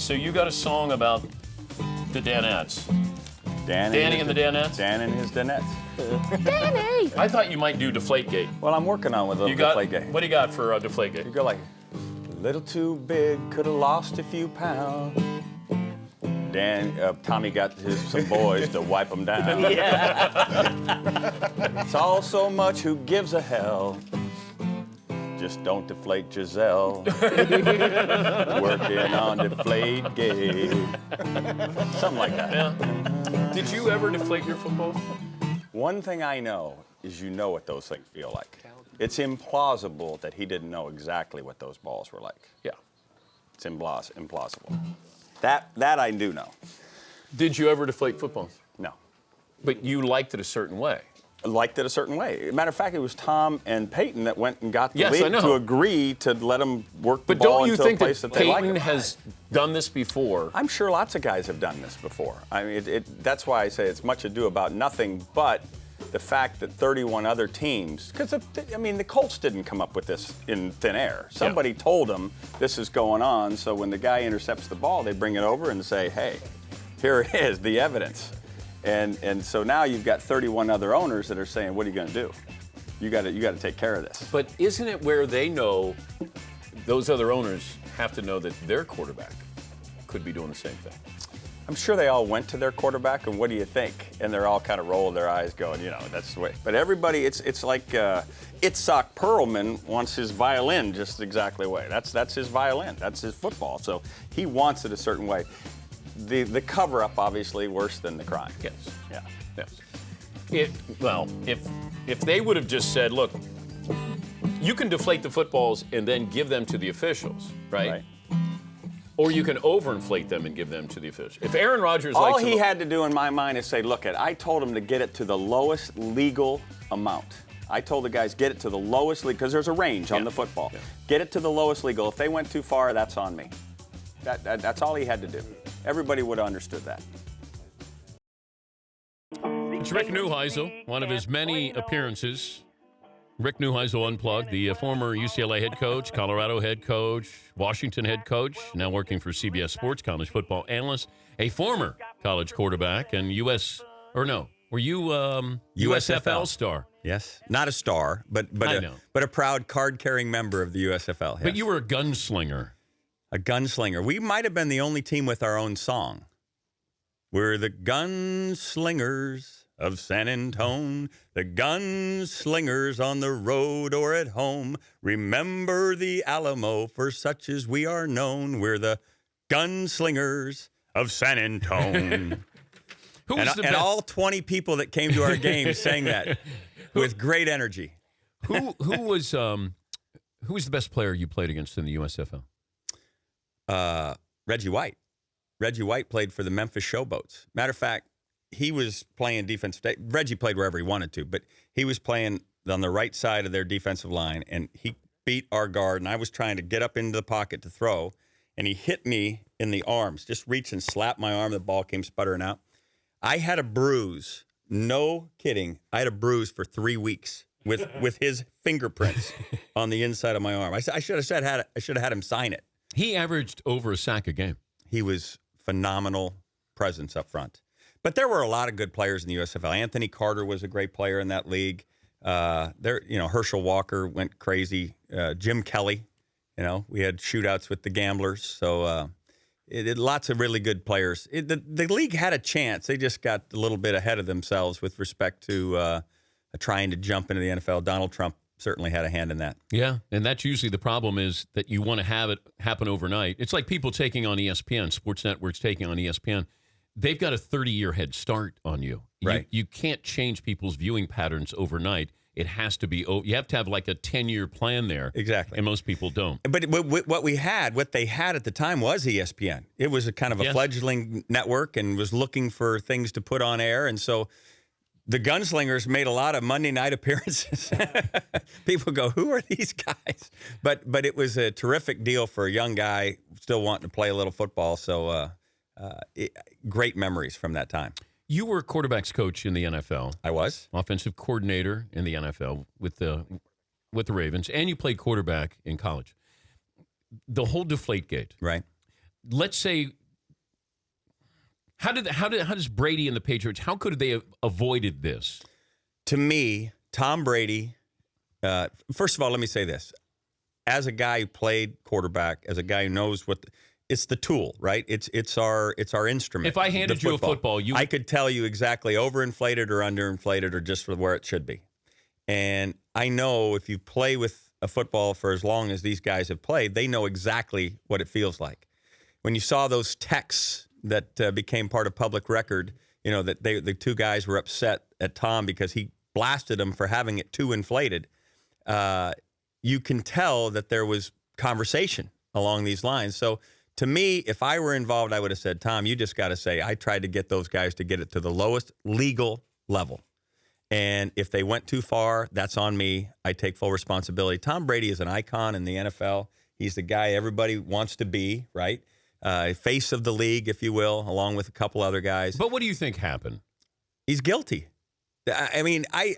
so you got a song about the Danettes. Danny and the Danettes? Dan and his Danettes. Danny! I thought you might do Deflategate. Well, I'm working on with a Deflategate. What do you got for Deflategate? You go like, a little too big, could have lost a few pounds. Tommy got some boys to wipe them down. Yeah. It's all so much, who gives a hell? Just don't deflate Giselle. Working on Deflategate. Something like that. Yeah. Did you ever deflate your footballs? One thing I know is you know what those things feel like. It's implausible that he didn't know exactly what those balls were like. Yeah. It's implausible. That I do know. Did you ever deflate footballs? No. But you liked it a certain way. Liked it a certain way. Matter of fact, it was Tom and Peyton that went and got the I league know. to agree to let them work the But ball don't you into think a place that that they like Peyton it. has done this before? I'm sure lots of guys have done this before. I mean, that's why I say it's much ado about nothing, but the fact that 31 other teams, because, the Colts didn't come up with this in thin air. Somebody told them this is going on, so when the guy intercepts the ball, they bring it over and say, hey, here it is, the evidence. And so now you've got 31 other owners that are saying, what are you going to do? You got to take care of this. But isn't it where they know, those other owners have to know that their quarterback could be doing the same thing? I'm sure they all went to their quarterback, and what do you think? And they're all kind of rolling their eyes going, that's the way. But everybody, it's like Itzhak Perlman wants his violin just exactly the way. That's his violin. That's his football. So he wants it a certain way. The cover-up, obviously, worse than the crime. Yes. Yeah. Yes. If they would have just said, look, you can deflate the footballs and then give them to the officials, right? Or you can overinflate them and give them to the officials. If Aaron Rodgers all likes he had to do in my mind is say, look, I told him to get it to the lowest legal amount. I told the guys, get it to the lowest legal, because there's a range on the football. Yeah. Get it to the lowest legal. If they went too far, that's on me. That's all he had to do. Everybody would have understood that. It's Rick Neuheisel, one of his many appearances. Rick Neuheisel Unplugged, the former UCLA head coach, Colorado head coach, Washington head coach, now working for CBS Sports, college football analyst, a former college quarterback, and were you USFL star? Yes, not a star, but a proud card-carrying member of the USFL. Yes. But you were a gunslinger. A gunslinger. We might have been the only team with our own song. We're the gunslingers of San Antone, the gunslingers on the road or at home. Remember the Alamo, for such as we are known. We're the gunslingers of San Antone. And all 20 people that came to our game sang that with great energy. Who was the best player you played against in the USFL? Reggie White. Reggie White played for the Memphis Showboats. Matter of fact, he was playing defensive. Reggie played wherever he wanted to, but he was playing on the right side of their defensive line, and he beat our guard, and I was trying to get up into the pocket to throw, and he hit me in the arms, just reached and slapped my arm. The ball came sputtering out. I had a bruise. No kidding. I had a bruise for 3 weeks with his fingerprints on the inside of my arm. I should have had him sign it. He averaged over a sack a game. He was phenomenal presence up front. But there were a lot of good players in the USFL. Anthony Carter was a great player in that league. Herschel Walker went crazy. Jim Kelly, we had shootouts with the Gamblers. So lots of really good players. The league had a chance. They just got a little bit ahead of themselves with respect to trying to jump into the NFL. Donald Trump certainly had a hand in that. Yeah, and that's usually the problem, is that you want to have it happen overnight. It's like people taking on ESPN, sports networks taking on ESPN. They've got a 30-year head start on you. Right. You can't change people's viewing patterns overnight. It has to be, you have to have like a 10-year plan there. Exactly. And most people don't. But what they had at the time was ESPN. It was a kind of a fledgling network and was looking for things to put on air. And so the Gunslingers made a lot of Monday night appearances. People go, who are these guys? But it was a terrific deal for a young guy still wanting to play a little football. So great memories from that time. You were a quarterback's coach in the NFL. I was. Offensive coordinator in the NFL with the Ravens, and you played quarterback in college. The whole Deflategate. Right. Let's say How does Brady and the Patriots, how could they have avoided this? To me, Tom Brady, first of all, let me say this. As a guy who played quarterback, as a guy who knows it's the tool, right? It's our instrument. If I handed you a football, I could tell you exactly overinflated or underinflated or just where it should be. And I know if you play with a football for as long as these guys have played, they know exactly what it feels like. When you saw those texts that became part of public record, that the two guys were upset at Tom because he blasted them for having it too inflated. You can tell that there was conversation along these lines. So to me, if I were involved, I would have said, Tom, you just got to say, I tried to get those guys to get it to the lowest legal level. And if they went too far, that's on me. I take full responsibility. Tom Brady is an icon in the NFL. He's the guy everybody wants to be, right? Face of the league, if you will, along with a couple other guys. But what do you think happened? He's guilty. I mean, I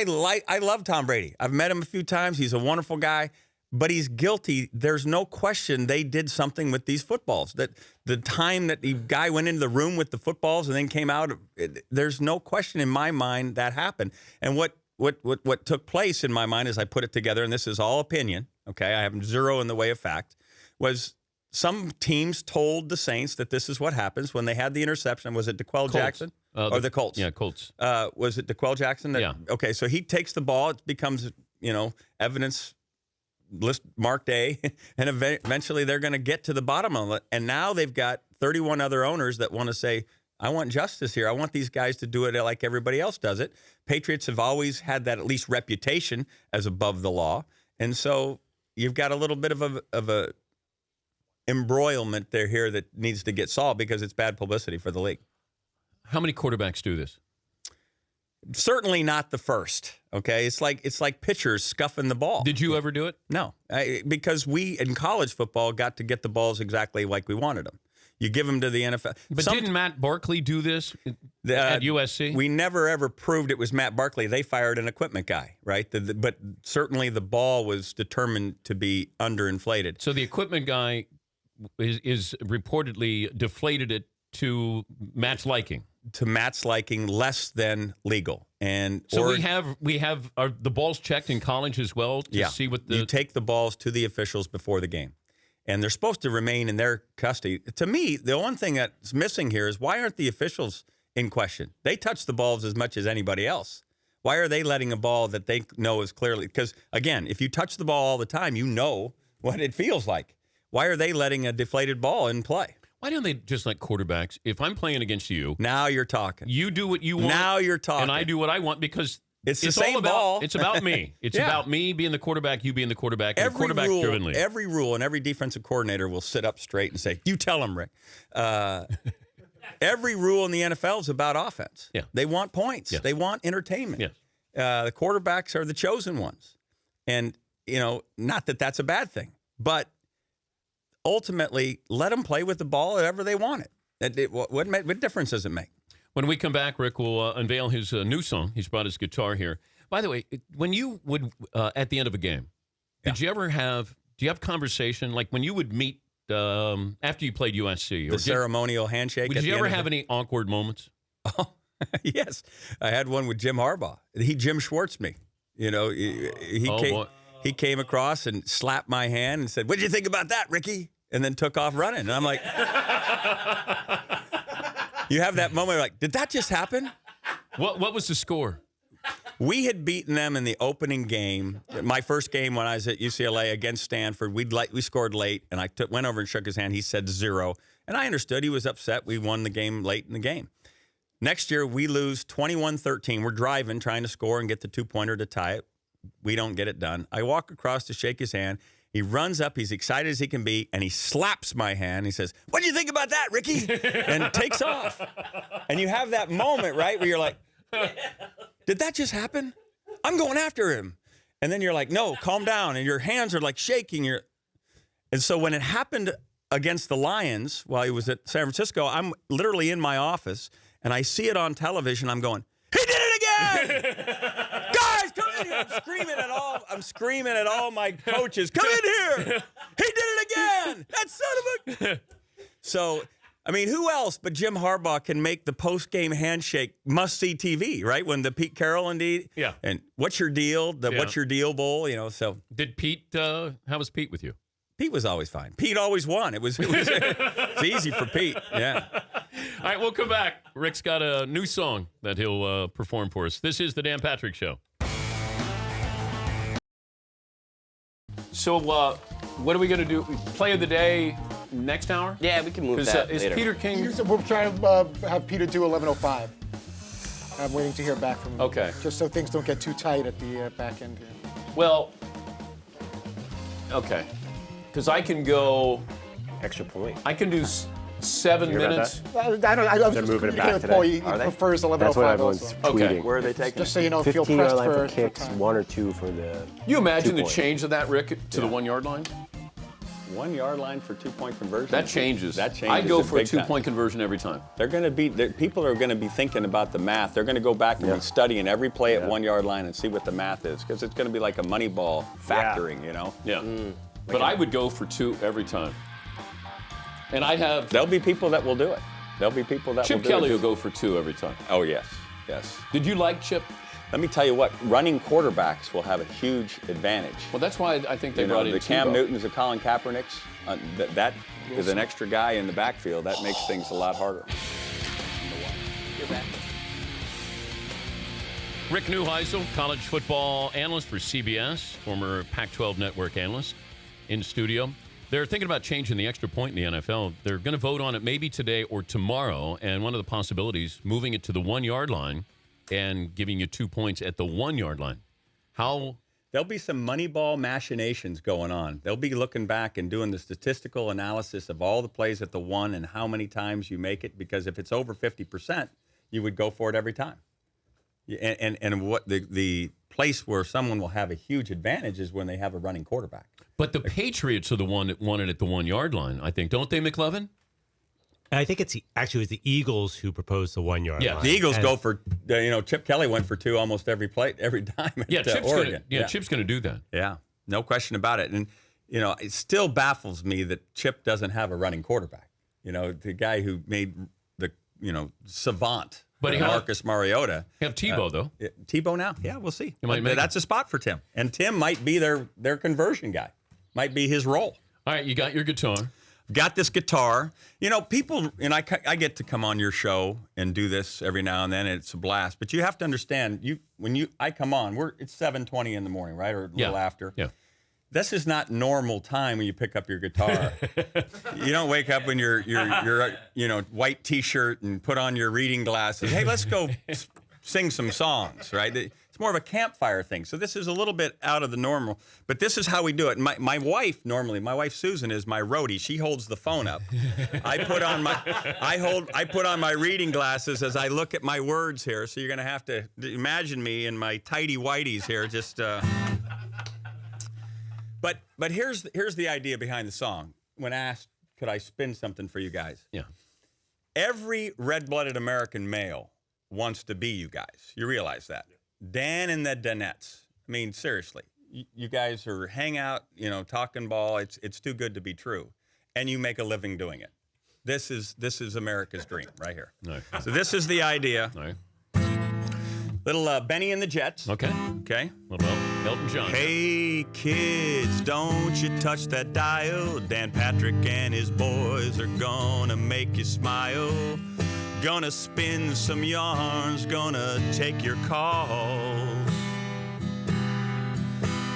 love Tom Brady. I've met him a few times. He's a wonderful guy, but he's guilty. There's no question they did something with these footballs. That the time that the guy went into the room with the footballs and then came out, there's no question in my mind that happened. And what took place in my mind as I put it together, and this is all opinion, okay, I have zero in the way of fact, was some teams told the Saints that this is what happens when they had the interception. Was it DeQuell Jackson? Or the Colts? Yeah, Colts. Was it DeQuell Jackson? Yeah. Okay, so he takes the ball. It becomes, evidence list marked A, and eventually they're going to get to the bottom of it. And now they've got 31 other owners that want to say, I want justice here. I want these guys to do it like everybody else does it. Patriots have always had that at least reputation as above the law. And so you've got a little bit of a embroilment there here that needs to get solved because it's bad publicity for the league. How many quarterbacks do this? Certainly not the first. Okay, it's like pitchers scuffing the ball. Did you ever do it? No, because we in college football got to get the balls exactly like we wanted them. You give them to the NFL. But didn't Matt Barkley do this at USC? We never ever proved it was Matt Barkley. They fired an equipment guy, right? But certainly the ball was determined to be underinflated. So the equipment guy is reportedly deflated it to Matt's liking. To Matt's liking, less than legal. And so we have the balls checked in college as well to see what you take the balls to the officials before the game, and they're supposed to remain in their custody. To me, the one thing that's missing here is why aren't the officials in question? They touch the balls as much as anybody else. Why are they letting a ball that they know is clearly? Because again, if you touch the ball all the time, you know what it feels like. Why are they letting a deflated ball in play? Why don't they just let quarterbacks, if I'm playing against you. Now you're talking. You do what you want. Now you're talking. And I do what I want because it's the same ball. It's about me. It's about me being the quarterback, you being the quarterback, and quarterback-driven league. Every rule and every defensive coordinator will sit up straight and say, you tell them, Rick. Every rule in the NFL is about offense. Yeah. They want points. Yes. They want entertainment. Yes. The quarterbacks are the chosen ones. And, not that that's a bad thing, but ultimately, let them play with the ball however they want it. What difference does it make? When we come back, Rick will unveil his new song. He's brought his guitar here. By the way, when you would, at the end of a game, do you have conversation? Like when you would meet after you played USC? The ceremonial handshake? Did you ever have any awkward moments? Oh, yes. I had one with Jim Harbaugh. He Jim Schwartzed me. He came across and slapped my hand and said, "What'd you think about that, Ricky?" And then took off running. And I'm like, you have that moment like, did that just happen? What was the score? We had beaten them in the opening game. My first game when I was at UCLA against Stanford, we scored late, and I went over and shook his hand. He said 0. And I understood he was upset. We won the game late in the game. Next year, we lose 21-13. We're driving, trying to score and get the two-pointer to tie it. We don't get it done. I walk across to shake his hand. He runs up. He's excited as he can be, and he slaps my hand. He says, "What do you think about that, Ricky?" And takes off. And you have that moment, right, where you're like, did that just happen? I'm going after him. And then you're like, no, calm down. And your hands are like shaking. And so when it happened against the Lions while he was at San Francisco, I'm literally in my office, and I see it on television. I'm going, he did it again! Guys, come in here! I'm screaming at all my coaches. Come in here! He did it again! That son of a... So I mean, who else but Jim Harbaugh can make the post-game handshake must-see TV, right? When the Pete Carroll indeed. Yeah. And what's your deal? The Yeah. What's your deal bowl, so. Did Pete, how was Pete with you? Pete was always fine. Pete always won. It's easy for Pete. Yeah. All right, we'll come back. Rick's got a new song that he'll perform for us. This is the Dan Patrick Show. So what are we going to do? Play of the day next hour? Yeah, we can move that is later. Peter King... We're trying to have Peter do 11:05. I'm waiting to hear back from him. Okay. Just so things don't get too tight at the back end here. Well, okay. Because I can go... Extra point. I can do 7 hear about minutes. I was just moving it communicating back with today. Paul. He Are they? prefers 11:05 That's what everyone's also. Okay. tweeting. Where are they taking Just so you know, feel 15-yard pressed line for for kicks, time. 1 or 2 for the. You imagine the 2 point. change of that, Rick, to the 1 yard line? 1 yard line for 2-point conversion? That changes. That changes. I go it for a big time. 2-point conversion every time. People are going to be thinking about the math. They're going to go back and be studying every play at 1 yard line and see what the math is, because it's going to be like a money ball factoring, Yeah. But I would go for 2 every time. And I'd have... There'll be people that will do it. There'll be people that Chip will do Kelly it. will go for 2 every time. Oh, yes. Yes. Did you like Chip? Let me tell you what, running quarterbacks will have a huge advantage. Well, that's why I think they brought in the 2. Cam Newtons, the Colin Kaepernicks, that is an extra guy in the backfield. That makes things a lot harder. Rick Neuheisel, college football analyst for CBS, former Pac-12 network analyst, in studio. They're thinking about changing the extra point in the NFL. They're going to vote on it maybe today or tomorrow, and one of the possibilities, moving it to the 1 yard line and giving you 2 points at the 1 yard line. How? There'll be some Moneyball machinations going on. They'll be looking back and doing the statistical analysis of all the plays at the 1 and how many times you make it, because if it's over 50%, you would go for it every time. And what the place where someone will have a huge advantage is when they have a running quarterback. But the Patriots are the one that won it at the 1 yard line, I think. Don't they, McLevin? I think it was the Eagles who proposed the 1 yard Yeah. line. The Eagles And go for, Chip Kelly went for 2 almost every time at Oregon. Chip's going to do that. Yeah, no question about it. And, it still baffles me that Chip doesn't have a running quarterback. The guy who made the, savant, But Marcus Mariota. You have Tebow, though. Tebow now? Yeah, we'll see. might make That's a spot for Tim. And Tim might be their conversion guy. Might be his role. All right, you got your guitar. Got this guitar. People, and I get to come on your show and do this every now and then, and it's a blast. But you have to understand, when I come on, it's 7:20 in the morning, right, or a little after. Yeah. This is not normal time when you pick up your guitar. You don't wake up in your white T-shirt and put on your reading glasses. Hey, let's go sing some songs, right? It's more of a campfire thing. So this is a little bit out of the normal, but this is how we do it. My wife Susan is my roadie. She holds the phone up. I put on my reading glasses as I look at my words here. So you're gonna have to imagine me in my tighty whities here, just. But here's the idea behind the song. When asked, could I spin something for you guys? Yeah. Every red-blooded American male wants to be you guys. You realize that. Dan and the Danettes. I mean, seriously. You guys are hang out, talking ball. It's too good to be true. And you make a living doing it. This is America's dream right here. Right. So this is the idea. All right. Little Benny and the Jets. Okay. Okay. What about Elton John? Hey kids, don't you touch that dial. Dan Patrick and his boys are gonna make you smile. Gonna spin some yarns, gonna take your calls.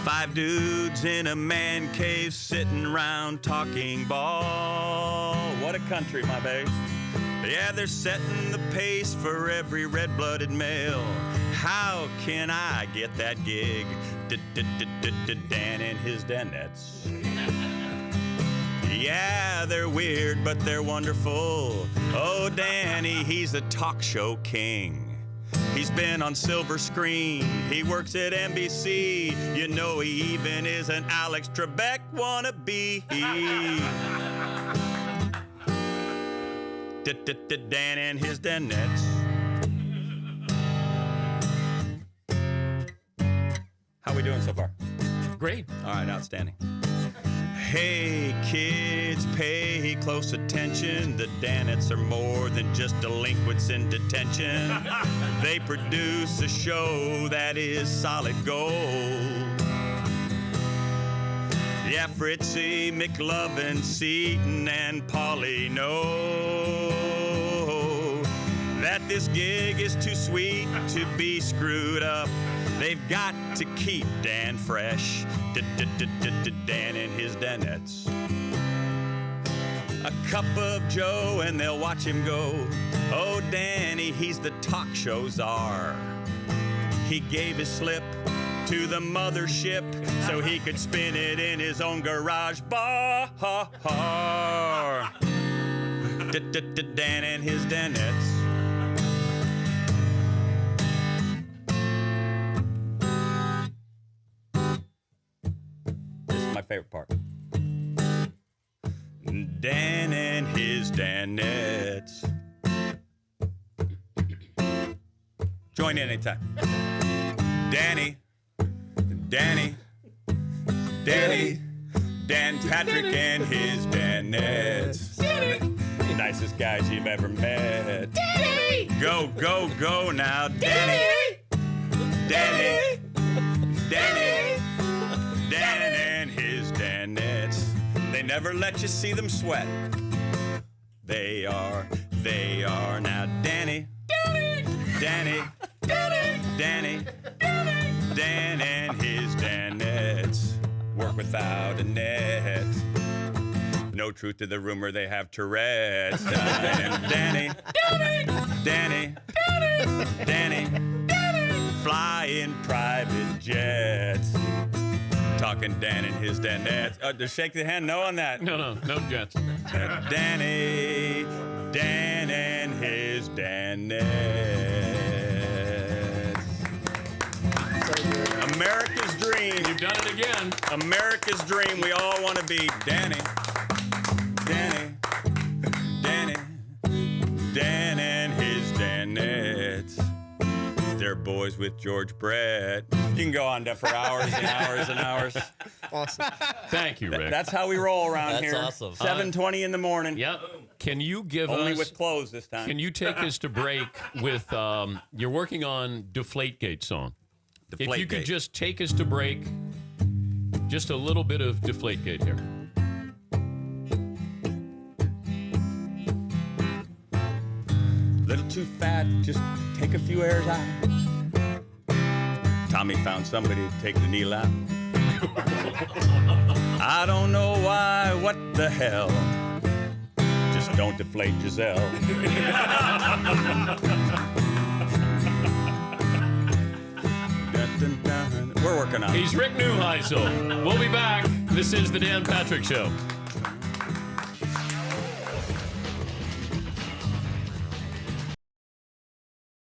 5 dudes in a man cave sitting around talking ball. What a country, my babes. Yeah, they're setting the pace for every red-blooded male. How can I get that gig? Dan and his Danettes. Yeah, they're weird, but they're wonderful. Oh, Danny, he's a talk show king. He's been on silver screen. He works at NBC. He even is an Alex Trebek wannabe. Dan and his Danettes. How we doing so far? Great. All right, outstanding. Hey kids, pay close attention. The Danettes are more than just delinquents in detention. They produce a show that is solid gold. Yeah, Fritzy, McLovin, Seaton, and Polly know that this gig is too sweet to be screwed up. They've got to keep Dan fresh. Dan and his Danettes. A cup of Joe and they'll watch him go. Oh, Danny, he's the talk show czar. He gave his slip to the mothership so he could spin it in his own garage bar. Dan and his Danettes. This is my favorite part. Dan and his Danettes. Join in anytime. Danny, Dan Patrick and his Danettes. Nicest guys you've ever met. Danny! Go, go, go now, Danny! Dan and his Danettes. They never let you see them sweat. They are now Danny. Dan and his Danettes work without a net. No truth to the rumor they have Tourette's. And Danny, fly in private jets. Talking Dan and his Danettes. Just shake the hand, no on that. No jets. Dan and his Danettes. America's dream. You've done it again. America's dream. We all want to be Danny. Dan and his Danettes. They're boys with George Brett. You can go on for hours and hours and hours. Awesome. Thank you, Rick. That's how we roll around here. That's awesome. 7:20 in the morning. Yep. Can you give Only us... with clothes this time. Can you take us to break with... you're working on Deflategate song. If you could Deflategate. just take us to break, just a little bit of Deflategate here. Little too fat, just take a few airs out. Tommy found somebody to take the needle out. I don't know why, what the hell. Just don't deflate Giselle. We're working on it. He's Rick Neuheisel. We'll be back. This is the Dan Patrick Show.